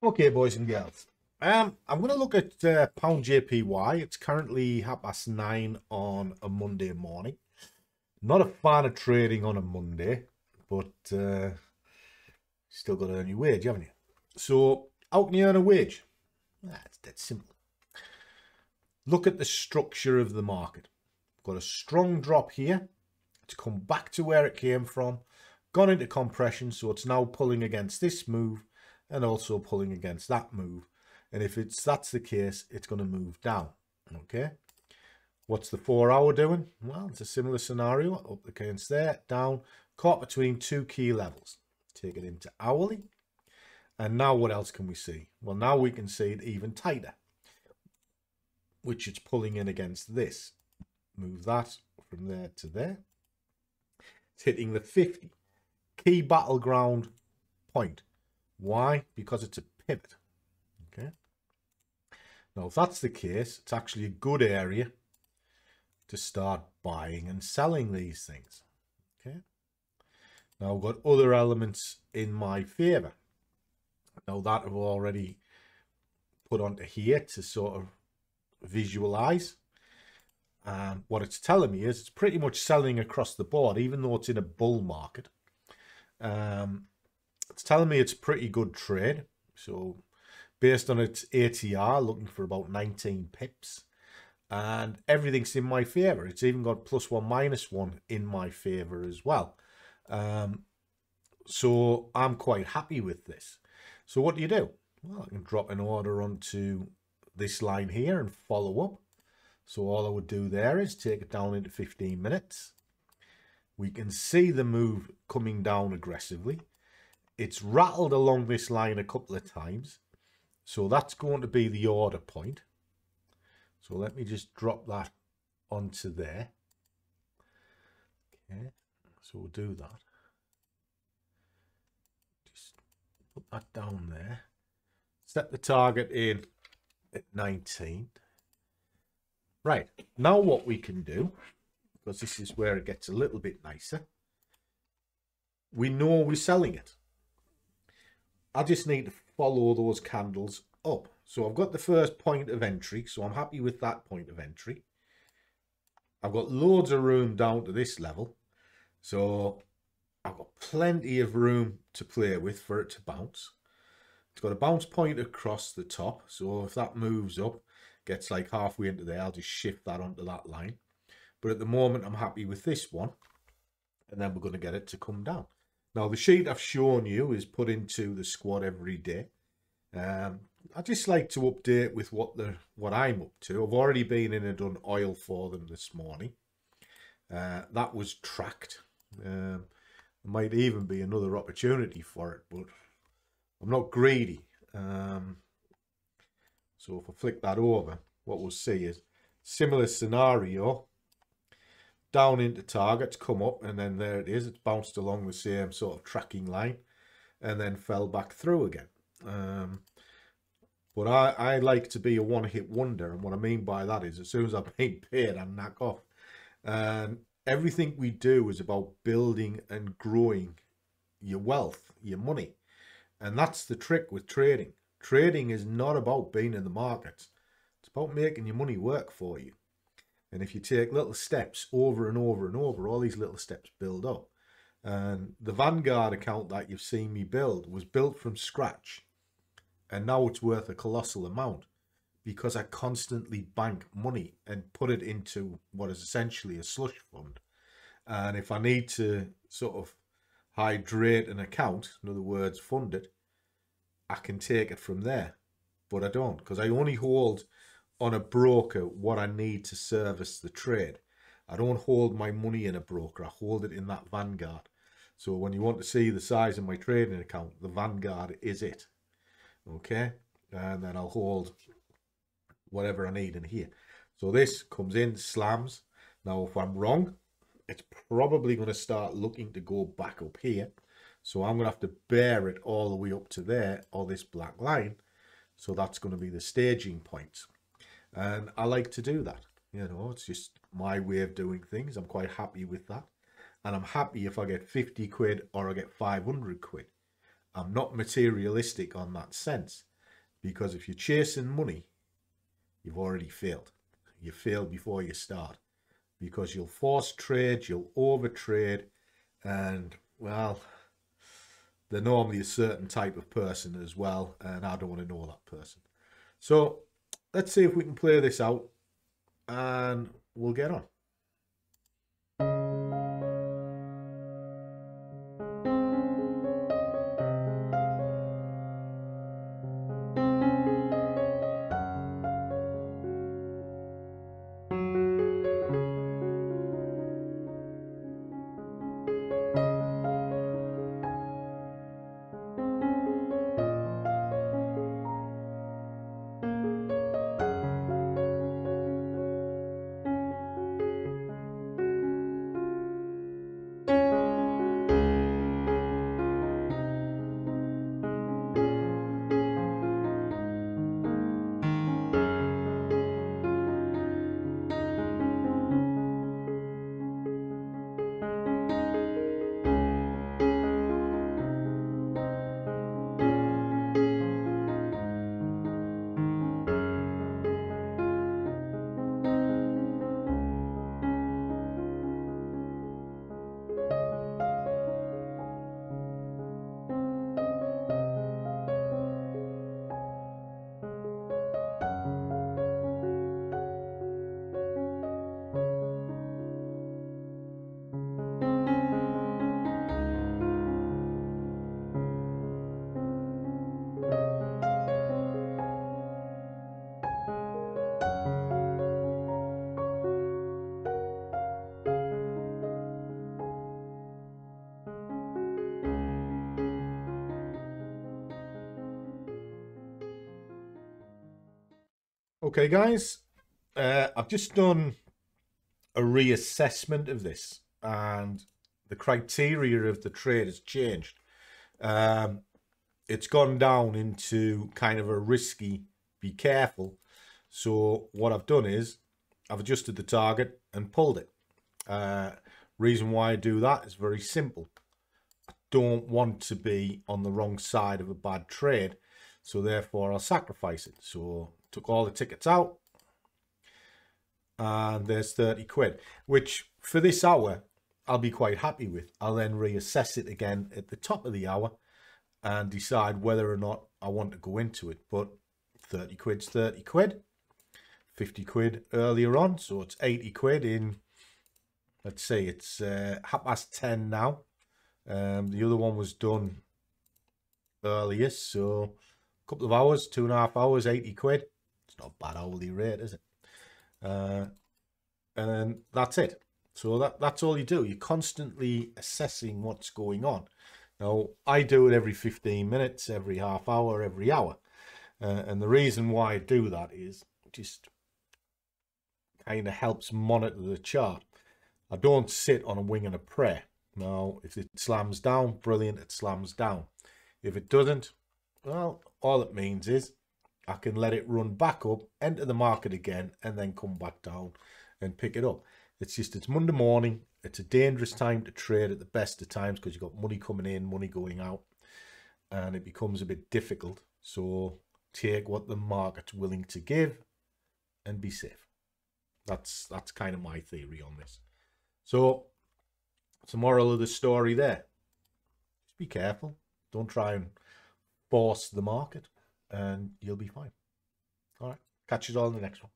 Okay, boys and girls. I'm going to look at pound JPY. It's currently 9:30 on a Monday morning. Not a fan of trading on a Monday, but still got to earn your wage, haven't you? So, how can you earn a wage? It's dead simple. Look at the structure of the market. Got a strong drop here. It's come back to where it came from, gone into compression, so it's now pulling against this move and also pulling against that move. And if that's the case, it's going to move down. Okay. What's the 4 hour doing? Well, it's a similar scenario. Up against there, down, caught between two key levels. Take it into hourly. And now what else can we see? Well, now we can see it even tighter, which it's pulling in against this. Move that from there to there. It's hitting the 50. Key battleground point. Why? Because it's a pivot. Okay. Now, if that's the case, it's actually a good area to start buying and selling these things. Okay. Now, I've got other elements in my favor. Now, that I've already put onto here to sort of visualize. And what it's telling me is it's pretty much selling across the board, even though it's in a bull market. It's telling me it's a pretty good trade. So based on its ATR, looking for about 19 pips. And everything's in my favor. It's even got +1, -1 in my favor as well. So I'm quite happy with this. So what do? Well, I can drop an order onto this line here and follow up. So all I would do there is take it down into 15 minutes. We can see the move coming down aggressively. It's rattled along this line a couple of times. So that's going to be the order point. So let me just drop that onto there. Okay, so we'll do that. Just put that down there. Set the target in at 19. Right, now what we can do, because this is where it gets a little bit nicer, we know we're selling it. I just need to follow those candles up. So I've got the first point of entry, so I'm happy with that point of entry. I've got loads of room down to this level, so I've got plenty of room to play with for it to bounce. It's got a bounce point across the top, so if that moves up, gets like halfway into there, I'll just shift that onto that line. But at the moment, I'm happy with this one, and then we're going to get it to come down. Now, the sheet I've shown you is put into the squad every day. I just like to update with what I'm up to. I've already been in and done oil for them this morning. That was tracked. There might even be another opportunity for it, but I'm not greedy. So if I flick that over, what we'll see is similar scenario. Down into targets, come up, and then there it is. It's bounced along the same sort of tracking line and then fell back through again. But I like to be a one-hit wonder, and what I mean by that is as soon as I've been paid, I knock off. And everything we do is about building and growing your wealth, your money. And that's the trick with trading. Trading is not about being in the markets. It's about making your money work for you. And if you take little steps over and over and over, all these little steps build up. And the Vanguard account that you've seen me build was built from scratch. And now it's worth a colossal amount because I constantly bank money and put it into what is essentially a slush fund. And if I need to sort of hydrate an account, in other words, fund it, I can take it from there. But I don't, because I only hold on a broker what I need to service the trade. I don't hold my money in a broker. I hold it in that Vanguard. So when you want to see the size of my trading account, the Vanguard is it. Okay. And then I'll hold whatever I need in here. So this comes in, slams. Now, if I'm wrong, it's probably going to start looking to go back up here. So I'm going to have to bear it all the way up to there, or this black line. So that's going to be the staging points. And I like to do that. You know, it's just my way of doing things. I'm quite happy with that. And I'm happy if I get 50 quid or I get 500 quid. I'm not materialistic on that sense. because if you're chasing money, you've already failed. You failed before you start, because you'll force trade, you'll overtrade, and well, they're normally a certain type of person as well, and I don't want to know that person. So let's see if we can play this out, and we'll get on. Okay, guys, I've just done a reassessment of this, and the criteria of the trade has changed. It's gone down into kind of a risky, be careful. So what I've done is I've adjusted the target and pulled it. Reason why I do that is very simple. I don't want to be on the wrong side of a bad trade, so therefore I'll sacrifice it. So took all the tickets out, and there's 30 quid, which for this hour I'll be quite happy with. I'll then reassess it again at the top of the hour and decide whether or not I want to go into it. But 30 quid's 30 quid, 50 quid earlier on, so it's 80 quid in, let's say it's 10:30 now. The other one was done earlier, so a couple of hours, 2.5 hours, 80 quid. It's not a bad hourly rate, is it? And then that's it. So that's all you do. You're constantly assessing what's going on. Now, I do it every 15 minutes, every half hour, every hour. And the reason why I do that is just kind of helps monitor the chart. I don't sit on a wing and a prayer. Now, if it slams down, brilliant, it slams down. If it doesn't, well, all it means is I can let it run back up, enter the market again, and then come back down and pick it up. It's just, it's Monday morning. It's a dangerous time to trade at the best of times because you've got money coming in, money going out, and it becomes a bit difficult. So take what the market's willing to give and be safe. That's kind of my theory on this. So it's the moral of the story there. Just be careful. Don't try and force the market, and you'll be fine. All right. Catch you all in the next one.